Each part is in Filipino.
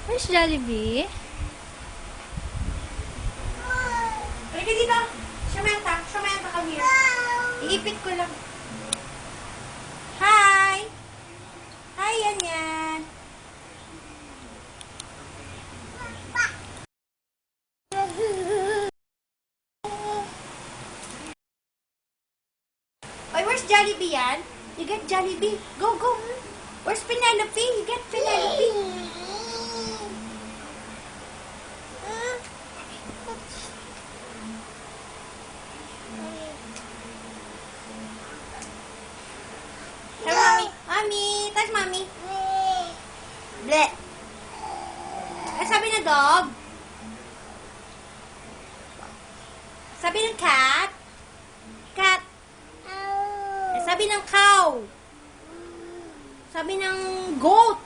Where's Jollibee? Halika dito. Samantha, come here. Iipit ko lang. Hi! Hi, yan. Oy, where's Jollibee yan? You get Jollibee. Go. Where's Penelope? You get Penelope. Hey, Mommy. Touch Mommy. Bleh. Sabi na dog. Sabi ng cat. Cat. Sabi ng cow. Sabi ng goat.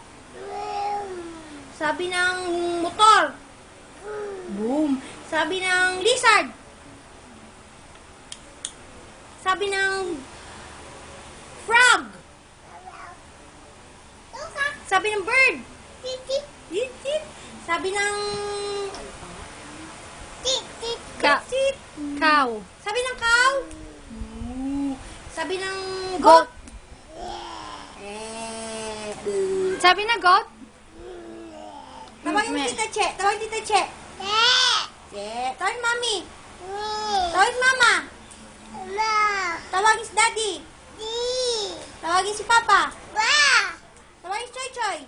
Sabi ng motor. Boom. Sabi ng lizard. Sabi ng frog. Sabi ng bird. Sabi ng Cow. Sabi ng cow. Sabi ng goat. Sabi na goat? Tawagin mo Tita Che. Tawagin Tita Che. Tawagin Mami. Tawagin Mama. Tawagin si Daddy. Tawagin si Papa. Tawagin si Choy Choy.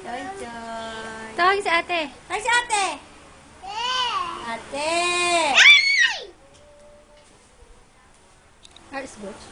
Choy Choy. Tawagin si ate. Tawagin si Ate. Ate. Where's Butch?